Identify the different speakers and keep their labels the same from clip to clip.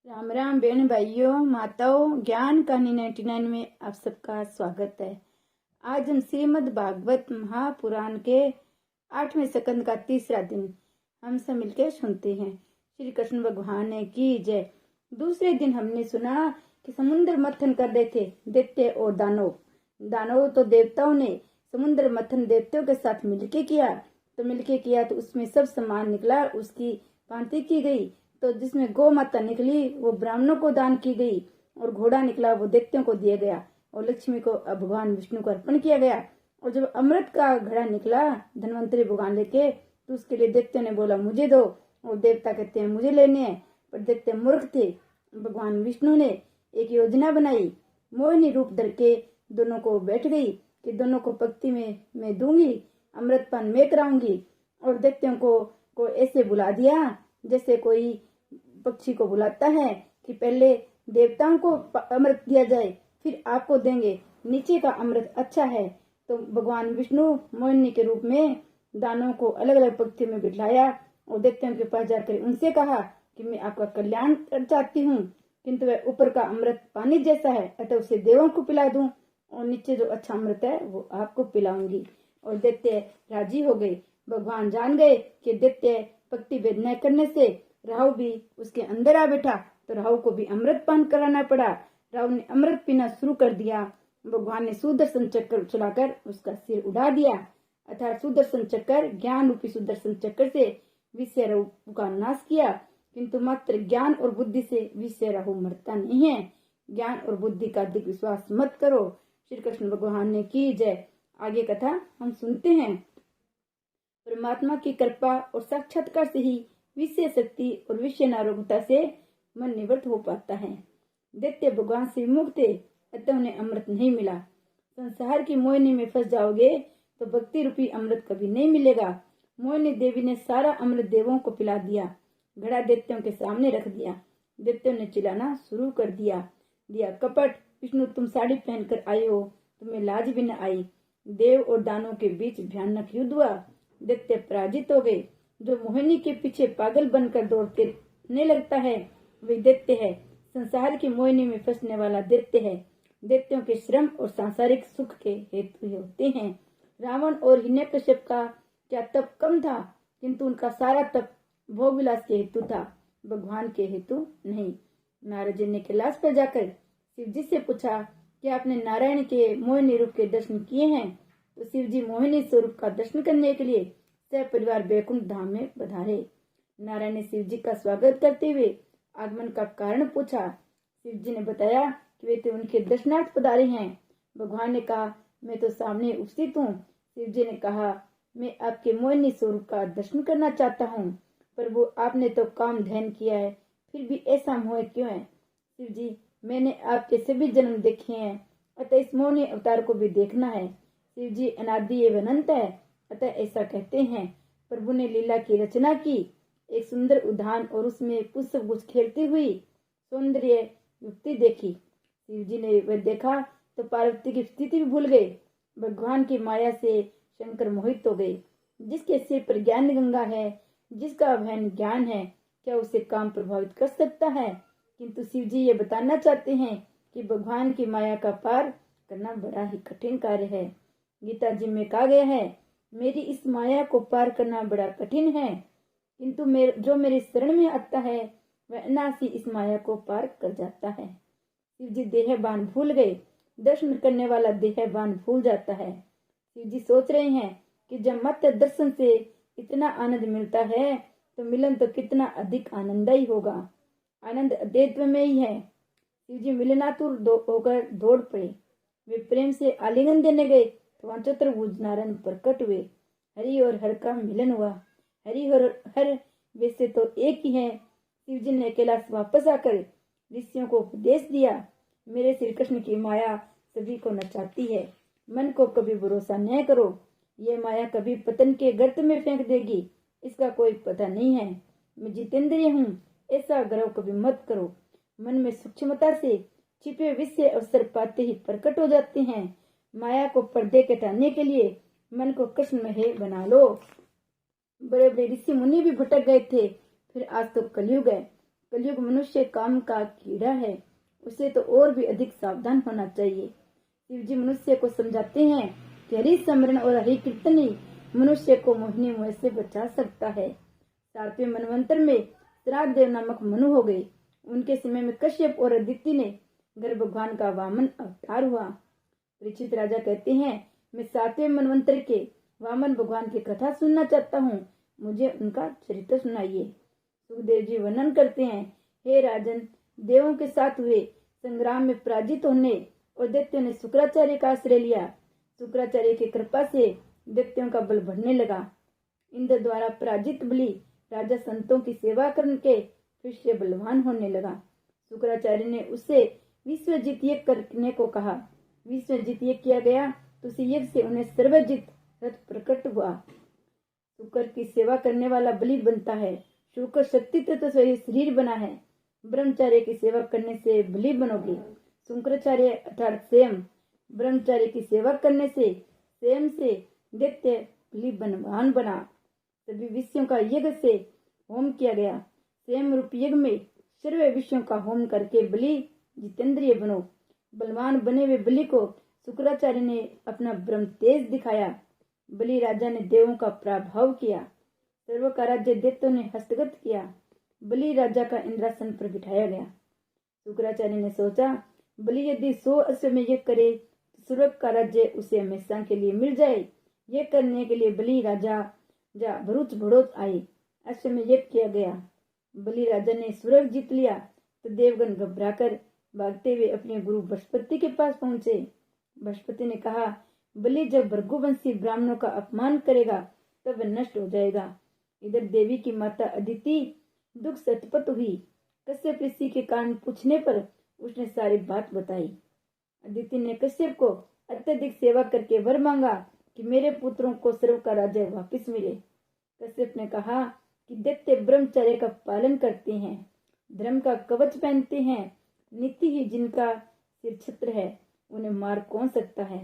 Speaker 1: राम राम बहन भाइयों माताओं, ज्ञान कहानी 99 में आप सबका स्वागत है। आज हम श्रीमद् भागवत महापुराण के 8वें स्कंद का तीसरा दिन हम सब मिलकर सुनते हैं। श्री कृष्ण भगवान की जय। दूसरे दिन हमने सुना कि समुद्र मंथन कर रहे थे दैत्य और दानव तो देवताओं ने समुद्र मंथन देवताओं के साथ मिलके किया तो उसमें सब सामान निकला, उसकी भांति की गई। तो जिसमें गौ माता निकली वो ब्राह्मणों को दान की गई, और घोड़ा निकला वो दैत्यों को दिया गया, और लक्ष्मी को भगवान विष्णु को अर्पण किया गया। और जब अमृत का घड़ा निकला धनवंतरी भगवान लेके, तो उसके लिए दैत्यों ने बोला मुझे दो, और देवता कहते हैं मुझे लेने हैं। पर दैत्य मूर्ख थे। भगवान विष्णु ने एक योजना बनाई, मोहिनी रूप धर के दोनों को बैठ गई कि दोनों को पक्ति में मैं दूंगी, अमृतपान मैं कराऊंगी। और दैत्यों को ऐसे बुला दिया जैसे कोई पक्षी को बुलाता है कि पहले देवताओं को अमृत दिया जाए फिर आपको देंगे, नीचे का अमृत अच्छा है। तो भगवान विष्णु मोहिनी के रूप में दानों को अलग अलग पंक्तियों में बिठाया और दैत्यों के पास जाकर उनसे कहा कि मैं आपका कल्याण चाहती हूँ, किंतु वह ऊपर का अमृत पानी जैसा है, अतः उसे देवों को पिला दूं, और नीचे जो अच्छा अमृत है वो आपको पिलाऊंगी। और दैत्य राजी हो गए। भगवान जान गए कि दैत्य भक्ति भेद न करने से राहु भी उसके अंदर आ बैठा, तो राहु को भी अमृत पान कराना पड़ा। राहु ने अमृत पीना शुरू कर दिया। भगवान ने सुदर्शन चक्र चलाकर उसका सिर उड़ा दिया, अर्थात सुदर्शन चक्र ज्ञान रूपी सुदर्शन चक्र से विषय राहु का नाश किया। किंतु मात्र ज्ञान और बुद्धि से विषय राहु मरता नहीं है। ज्ञान और बुद्धि का अधिक विश्वास मत करो। श्री कृष्ण भगवान ने की जय। आगे कथा हम सुनते हैं। परमात्मा की कृपा और साक्षात्कार से ही विषय शक्ति और विषय नारोगता से मन निवृत्त हो पाता है। दैत्य भगवान से मुक्त थे, अतः उन्हें अमृत नहीं मिला। संसार की मोहिनी में फंस जाओगे तो भक्ति रूपी अमृत कभी नहीं मिलेगा। मोहिनी देवी ने सारा अमृत देवों को पिला दिया, घड़ा दैत्यों के सामने रख दिया। दैत्यों ने चिल्लाना शुरू कर दिया कपट, विष्णु तुम साड़ी पहनकर आए हो, तुम्हें लाज भी न आई। देव और दानों के बीच भयानक युद्ध हुआ। दैत्य पराजित हो गए। जो मोहिनी के पीछे पागल बनकर दौड़ने लगता है वही दैत्य है। संसार की मोहिनी में फंसने वाला दैत्य है। दैत्यों के श्रम और सांसारिक सुख के हेतु होते हैं। रावण और हिरण्यकश्यप का क्या तप कम था, किंतु उनका सारा तप भोग विलास के हेतु था, भगवान के हेतु नहीं। नारद जी ने कैलाश पर जाकर शिव जी से पूछा कि आपने नारायण के मोहिनी रूप के दर्शन किए हैं? तो शिव जी मोहिनी स्वरूप का दर्शन करने के लिए परिवार बैकुंठ धाम में पधारे। नारायण ने शिव जी का स्वागत करते हुए आगमन का कारण पूछा। शिव जी ने बताया कि वे तो उनके दर्शनार्थ पधारे हैं। भगवान ने कहा मैं तो सामने उपस्थित हूँ। शिव जी ने कहा मैं आपके मोहिनी स्वरूप का दर्शन करना चाहता हूँ, पर वो आपने तो काम ध्यान किया है, फिर भी ऐसा मोह क्यों है? शिव जी मैंने आपके सभी जन्म देखे हैं, अतः इस मोहिनी अवतार को भी देखना है। शिव जी अनादि एवं अनंत है, अतः ऐसा कहते हैं। प्रभु ने लीला की रचना की, एक सुंदर उद्यान और उसमें पुष्प गुच्छ खेलती हुई सौंदर्य युक्ति देखी। शिव जी ने वह देखा तो पार्वती की स्थिति भी भूल गए। भगवान की माया से शंकर मोहित हो गए। जिसके सिर पर ज्ञान गंगा है, जिसका अभयन ज्ञान है, क्या उसे काम प्रभावित कर सकता है? किंतु शिव जी ये बताना चाहते हैं कि भगवान की माया का पार करना बड़ा ही कठिन कार्य है। गीता जी में कहा गया है मेरी इस माया को पार करना बड़ा कठिन है, किंतु जो मेरे शरण में आता है वह अनायास ही इस माया को पार कर जाता है। शिव जी देहबान भूल गए। दर्शन करने वाला देहबान भूल जाता है। शिव जी सोच रहे हैं कि जब मत दर्शन से इतना आनंद मिलता है तो मिलन तो कितना अधिक आनंददायी होगा। आनंद अद्वैत में ही है। शिव जी मिलनातुर होकर दौड़ पड़े। वे प्रेम से आलिंगन देने गए तो वहां चतुर्भुज नारायण प्रकट हुए। हरि और हर का मिलन हुआ। हरि और हर वैसे तो एक ही है। शिव जी ने कैलाश वापस आकर ऋषियों को उपदेश दिया, मेरे श्री कृष्ण की माया सभी को नचाती है। मन को कभी भरोसा न करो, ये माया कभी पतन के गर्त में फेंक देगी, इसका कोई पता नहीं है। मैं जितेंद्रिय हूँ, ऐसा गर्व कभी मत करो। मन में सूक्ष्मता से छिपे विषय अवसर पाते ही प्रकट हो जाते हैं। माया को पर्दे के हटाने के लिए मन को कृष्णमय बना लो। बड़े बड़े ऋषि मुनि भी भटक गए थे, फिर आज तो कलयुग है। कलयुग मनुष्य काम का कीड़ा है, उसे तो और भी अधिक सावधान होना चाहिए। शिव जी मनुष्य को समझाते हैं कि हरि स्मरण और हरि कीर्तन ही मनुष्य को मोहिनी मोह से बचा सकता है। 7वें मनवंतर में श्राद्ध देव नामक मनु हो गए। उनके समय में कश्यप और अदिति ने गर्भ भगवान का वामन अवतार हुआ। परीक्षित राजा कहते हैं, मैं 7वें मनवंतर के वामन भगवान की कथा सुनना चाहता हूँ, मुझे उनका चरित्र सुनाइए। सुखदेव जी वर्णन करते हैं, हे राजन, देवों के साथ हुए संग्राम में पराजित होने और दैत्यों ने शुक्राचार्य का आश्रय लिया। शुक्राचार्य की कृपा से दैत्यों का बल बढ़ने लगा। इंद्र द्वारा पराजित बलि राजा संतों की सेवा करके फिर से बलवान होने लगा। शुक्राचार्य ने उससे विश्वजित यज्ञ करने को कहा। विश्वजित यज्ञ किया गया तो उसी यज्ञ से उन्हें सर्वजित रथ प्रकट हुआ। शुक्र की सेवा करने वाला बलि बनता है। शुक्र शक्ति तत्व से शरीर बना है। ब्रह्मचार्य की सेवा करने से बलि बनोगे। शुक्राचार्य अर्थात स्वयं ब्रह्मचार्य की सेवा करने से स्वयं से दैत्य बलि बलवान बना। सभी विषयों का यज्ञ से होम किया गया। स्वयं रूप यज्ञ में सर्व विषयों का होम करके बलि जितेंद्रिय बनो। बलवान बने हुए बलि को शुक्राचार्य ने अपना ब्रह्म तेज दिखाया। बलि राजा ने देवों का पराभव किया। सर्व का राज्य दैत्यों ने हस्तगत किया। बलि राजा का इंद्रासन पर बिठाया गया। शुक्राचार्य ने सोचा, बलि यदि 100 अश्वमेध यज्ञ करे तो स्वर्ग का राज्य उसे हमेशा के लिए मिल जाए। ये करने के लिए बलि राजा भरूच भड़ोच आए। अश्वमेध यज्ञ किया गया। बलि राजा ने स्वर्ग जीत लिया तो देवगण घबराकर भागते हुए अपने गुरु बृहस्पति के पास पहुंचे। बृहस्पति ने कहा, बलि जब भृगुवंशी ब्राह्मणों का अपमान करेगा तब नष्ट हो जाएगा। इधर देवी की माता अदिति दुख सतपथ हुई। कश्यप ऋषि के कारण पूछने पर उसने सारी बात बताई। अदिति ने कश्यप को अत्यधिक सेवा करके वर मांगा कि मेरे पुत्रों को सर्व का राज्य वापस मिले। कश्यप ने कहा कि दैत्य ब्रह्मचर्य का पालन करते हैं, धर्म का कवच पहनते हैं, नीति ही जिनका सिर छत्र है, उन्हें मार कौन सकता है।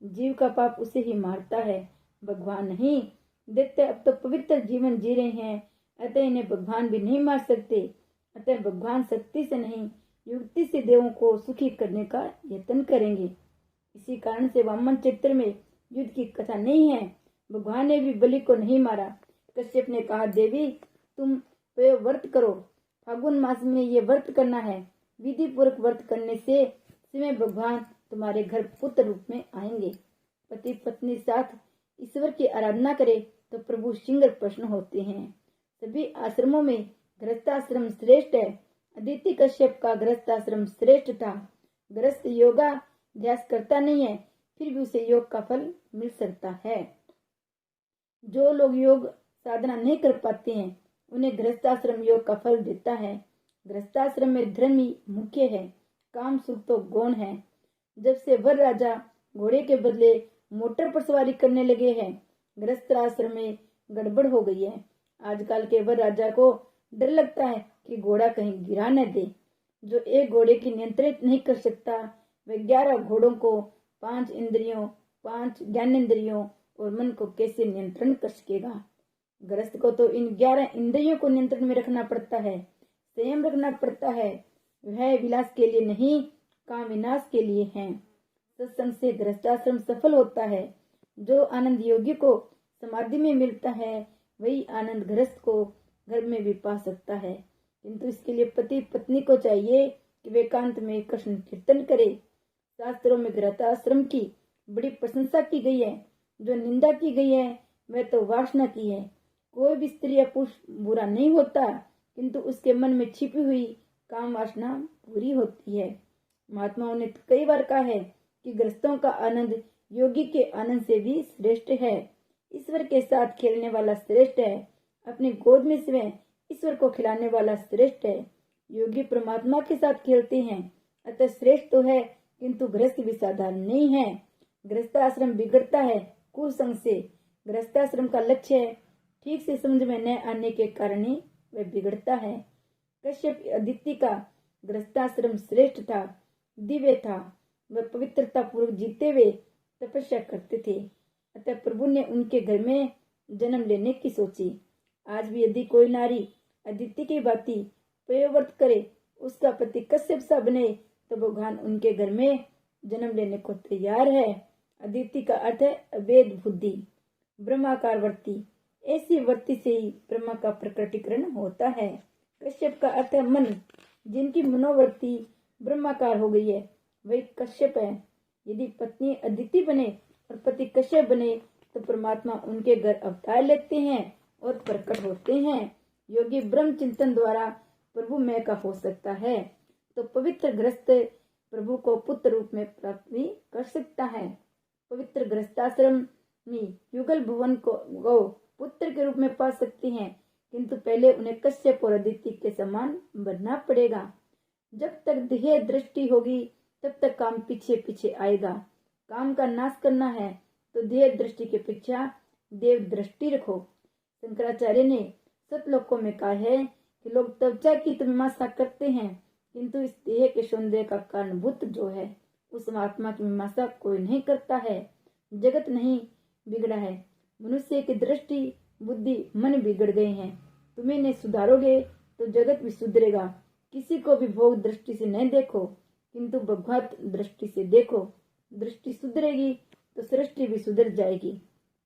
Speaker 1: जीव का पाप उसे ही मारता है, भगवान नहीं। दैत्य अब तो पवित्र जीवन जी रहे हैं, अतः इन्हें भगवान भी नहीं मार सकते। अतः भगवान शक्ति से नहीं, युक्ति से देवों को सुखी करने का यत्न करेंगे। इसी कारण से वामन चरित्र में युद्ध की कथा नहीं है। भगवान ने भी बलि को नहीं मारा। कश्यप ने कहा, देवी तुम व्रत करो। फागुन मास में ये व्रत करना है। विधि पूर्वक व्रत करने से स्वयं भगवान तुम्हारे घर पुत्र रूप में आएंगे। पति पत्नी साथ ईश्वर की आराधना करे तो प्रभु शीघ्र प्रसन्न होते हैं। सभी आश्रमों में गृहस्थाश्रम श्रेष्ठ है। अदिति कश्यप का गृहस्थाश्रम श्रेष्ठ था। गृहस्थ योगाभ्यास करता नहीं है, फिर भी उसे योग का फल मिल सकता है। जो लोग योग साधना नहीं कर पाते हैं उन्हें गृहस्थाश्रम योग का फल देता है। गृहस्थाश्रम में धर्म ही मुख्य है, काम सुख तो गौण है। जब से वर राजा घोड़े के बदले मोटर पर सवारी करने लगे हैं, गृहस्थाश्रम में गड़बड़ हो गई है। आजकल के वर राजा को डर लगता है कि घोड़ा कहीं गिरा न दे। जो एक घोड़े की नियंत्रित नहीं कर सकता, वह 11 घोड़ों को 5 इंद्रियों, 5 ज्ञानेंद्रियों और मन को कैसे नियंत्रण कर सकेगा। गृहस्थ को तो इन 11 इंद्रियों को नियंत्रण में रखना पड़ता है, संयम रखना पड़ता है। वह विलास के लिए नहीं, काम विनाश के लिए है। सत्संग से गृहस्थाश्रम सफल होता है। जो आनंद योगी को समाधि में मिलता है, वही आनंद गृहस्थ को घर में भी पा सकता है। किंतु इसके लिए पति पत्नी को चाहिए कि वे एकांत में कृष्ण कीर्तन करे। शास्त्रों में गृहस्थाश्रम की बड़ी प्रशंसा की गई है। जो निंदा की गई है वह तो वासना की है। कोई भी स्त्री या पुरुष बुरा नहीं होता, किंतु उसके मन में छिपी हुई काम वासना पूरी होती है। महात्माओं ने तो कई बार कहा है कि गृहस्थों का आनंद योगी के आनंद से भी श्रेष्ठ है। ईश्वर के साथ खेलने वाला श्रेष्ठ है। अपनी गोद में स्वयं ईश्वर को खिलाने वाला श्रेष्ठ है। योगी परमात्मा के साथ खेलते हैं, अतः श्रेष्ठ तो है, किंतु गृहस्थ भी साधारण नहीं है। गृहस्थाश्रम बिगड़ता है कुसंग से। गृहस्थाश्रम का लक्ष्य ठीक से समझ में न आने के कारण ही वह बिगड़ता है। कश्यप अदिति का गृहस्थाश्रम श्रेष्ठ था, दिव्य था। वह पवित्रता पूर्वक जीते हुए तपस्या करते थे, अतः प्रभु ने उनके घर में जन्म लेने की सोची। आज भी यदि कोई नारी अदिति की भांति पयोव्रत करे, उसका पति कश्यप सा बने, तो भगवान उनके घर में जन्म लेने को तैयार है। अदिति का अर्थ है अभेद बुद्धि, ब्रह्माकार वृत्ति। ऐसी वृत्ति से ही ब्रह्मा का प्रकटीकरण होता है। कश्यप का अर्थ है मन, जिनकी मनोवृत्ति ब्रह्माकार हो गई है वही कश्यप है। यदि पत्नी अदिति बने और पति कश्यप बने तो परमात्मा उनके घर अवतार लेते हैं और प्रकट होते हैं। योगी ब्रह्म चिंतन द्वारा प्रभु में का हो सकता है, तो पवित्र गृहस्थ प्रभु को पुत्र रूप में प्राप्त भी कर सकता है। पवित्र गृहस्थाश्रम में युगल भुवन को गौ पुत्र के रूप में पा सकते हैं, किंतु पहले उन्हें कश्यप और अदिति के समान बनना पड़ेगा। जब तक देह दृष्टि होगी तब तक काम पीछे पीछे आएगा। काम का नाश करना है तो देह दृष्टि के पीछे देव दृष्टि रखो। शंकराचार्य ने सतलोकों में कहा है कि लोग त्वचा की तो मीमांसा करते हैं, किंतु इस देह के सौंदर्य का कारणभूत जो है उस आत्मा की मीमांसा कोई नहीं करता है। जगत नहीं बिगड़ा है, मनुष्य की दृष्टि बुद्धि मन बिगड़ गए हैं। तुम इन्हें सुधारोगे तो जगत भी सुधरेगा। किसी को भी भोग दृष्टि से नहीं देखो, किंतु भगवत दृष्टि से देखो। दृष्टि सुधरेगी तो सृष्टि भी सुधर जाएगी।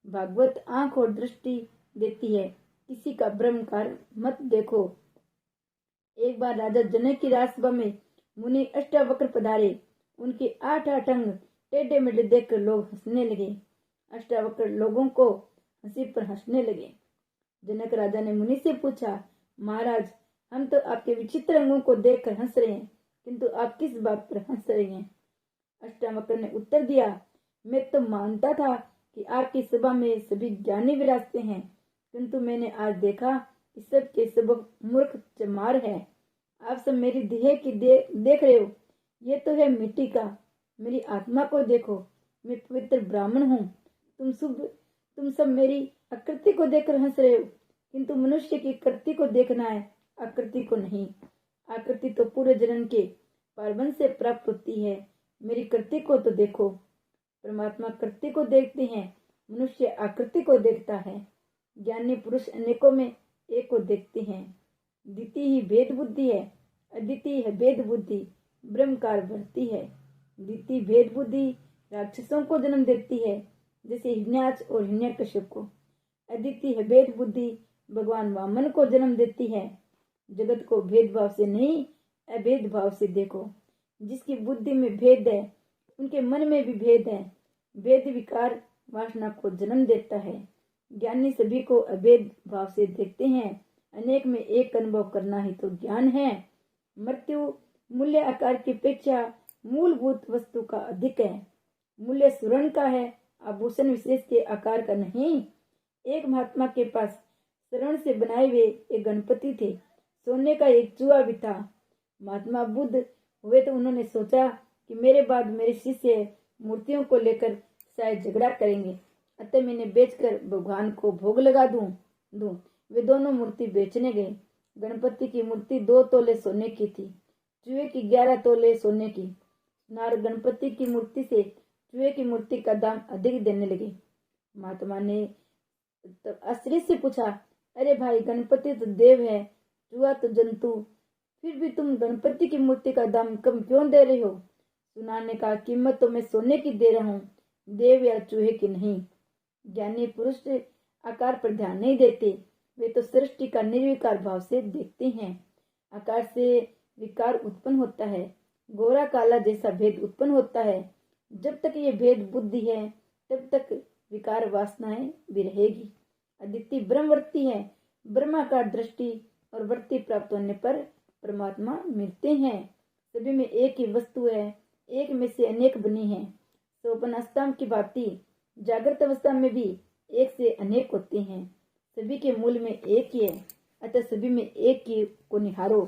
Speaker 1: भागवत आंख और दृष्टि देती है, किसी का भ्रमकार मत देखो। एक बार राजा जनक की राजसभा में मुनि अष्टावक्र पधारे। उनके 8 अंग टेढ़े मेढ़े देखकर लोग हंसने लगे। अष्टावक्र लोगों को हंसी पर हंसने लगे। जनक राजा ने मुनि से पूछा, महाराज, हम तो आपके विचित्र अंगों को देखकर हंस रहे हैं, किंतु आप किस बात पर हंस रहे हैं? अष्टावक्र ने उत्तर दिया, मैं तो मानता था कि आपकी सभा में सभी ज्ञानी विराजते हैं, किंतु मैंने आज देखा कि सब के सब मूर्ख चमार है। आप सब मेरी देह की देख रहे हो, ये तो है मिट्टी का। मेरी आत्मा को देखो, मैं पवित्र ब्राह्मण हूँ। तुम सब मेरी आकृति को देखकर हंस रहे हो, किंतु मनुष्य की कृति को देखना है, आकृति को नहीं। आकृति तो पूरे जन्म के पार्वन से प्राप्त होती है, मेरी कृति को तो देखो। परमात्मा कृति को देखते हैं, मनुष्य आकृति को देखता है। ज्ञानी पुरुष अनेकों में एक को देखते हैं। द्विति ही भेद बुद्धि है, अद्वितीय है भेद बुद्धि, ब्रह्मकार बढ़ती है। द्वितीय भेद बुद्धि राक्षसों को जन्म देती है, जैसे हिरण्याक्ष और हिरण्यकश्यप को। अद्वितीय है भेद बुद्धि भगवान वामन को जन्म देती है। जगत को भेदभाव से नहीं, अभेद भाव से देखो। जिसकी बुद्धि में भेद है, उनके मन में भी भेद है। भेद विकार वासना को जन्म देता है। ज्ञानी सभी को अभेद भाव से देखते हैं। अनेक में एक अनुभव करना ही तो ज्ञान है। मृत्यु मूल्य आकार की अपेक्षा मूलभूत वस्तु का अधिक है। मूल्य स्वर्ण का है, आभूषण विशेष के आकार का नहीं। एक महात्मा के पास स्वर्ण से बनाए हुए एक गणपति थे, सोने का एक चूहा भी था। महात्मा बुद्ध हुए तो उन्होंने सोचा कि मेरे बाद मेरे शिष्य मूर्तियों को लेकर शायद झगड़ा करेंगे, अतः मैंने बेचकर भगवान को भोग लगा दूं। वे दोनों मूर्ति बेचने गए। गणपति की मूर्ति 2 तोले सोने की थी, चूहे की 11 तोले सोने की। नार गणपति की मूर्ति से चूहे की मूर्ति का दाम अधिक देने लगे। महात्मा ने तो आश्चर्य से पूछा, अरे भाई, गणपति तो देव है, चूहा तो जंतु, फिर भी तुम गणपति की मूर्ति का दाम कम क्यों दे रहे हो? सुनार ने कहा, कीमत तो मैं सोने की दे रहा हूँ, देव या चूहे की नहीं। ज्ञानी पुरुष आकार पर ध्यान नहीं देते, वे तो सृष्टि का निर्विकार भाव से देखते हैं। आकार से विकार उत्पन्न होता है, गोरा काला जैसा भेद उत्पन्न होता है। जब तक ये भेद बुद्धि है तब तक विकार वासनाएं भी रहेगी। अदिति ब्रह्मवर्ती है, ब्रह्माकार दृष्टि और वृत्ति प्राप्त होने पर परमात्मा मिलते हैं। सभी में एक ही वस्तु है, एक में से अनेक बनी है। स्वप्न अवस्था की भांति जागृत अवस्था में भी एक से अनेक होते हैं। सभी के मूल में एक ही है, अतः सभी में एक ही को निहारो।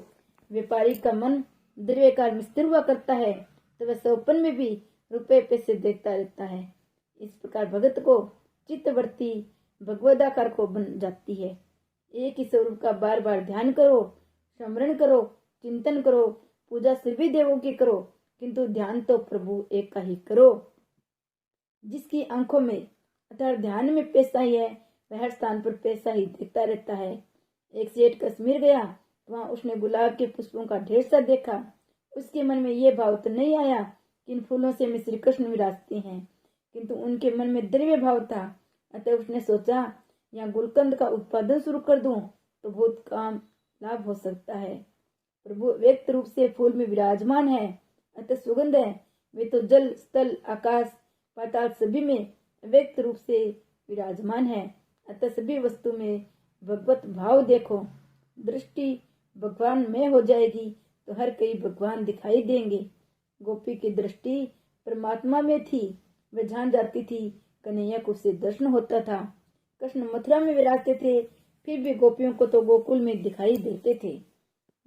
Speaker 1: व्यापारी का मन द्रव्यकार में स्थिर हुआ करता है, तो वह स्वप्न में भी रुपए पैसे देखता रहता है। इस प्रकार भगत को चित्तवृत्ति भगवदाकार को बन जाती है। एक ही स्वरूप का बार बार ध्यान करो, स्मरण करो, चिंतन करो, पूजा सभी देवों की करो, किंतु ध्यान तो प्रभु एक का ही करो। जिसकी आंखों में अर्थात ध्यान में पैसा ही है, वह हर स्थान पर पैसा ही देखता रहता है। एक सेठ कश्मीर गया, वहां उसने गुलाब के पुष्पों का ढेर सा देखा। उसके मन में यह भाव तो नहीं आया कि इन फूलों से मैं श्री कृष्ण विराजते हैं, किंतु उनके मन में द्रव्य भाव था। अतः उसने सोचा, यहाँ गुलकंद का उत्पादन शुरू कर दूं तो बहुत काम लाभ हो सकता है। प्रभु व्यक्त रूप से फूल में विराजमान है, अतः सुगंध है। वे तो जल, स्थल, आकाश, पाताल सभी में व्यक्त रूप से विराजमान है, अतः सभी वस्तु में भगवत भाव देखो। दृष्टि भगवान में हो जाएगी तो हर कई भगवान दिखाई देंगे। गोपी की दृष्टि परमात्मा में थी। वह जान जाती थी कन्हैया को उससे दर्शन होता था। कृष्ण मथुरा में विराजते थे, फिर भी गोपियों को तो गोकुल में दिखाई देते थे।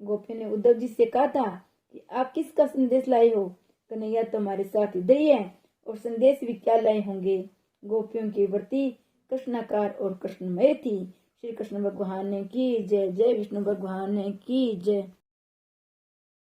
Speaker 1: गोपी ने उद्धव जी से कहा था कि आप किसका संदेश लाए हो? कन्हैया तुम्हारे साथ इधर ही है और संदेश भी क्या लाए होंगे। गोपियों की वृत्ति कृष्णाकार और कृष्णमय थी। श्री कृष्ण भगवान की जय। जय विष्णु भगवान की जय।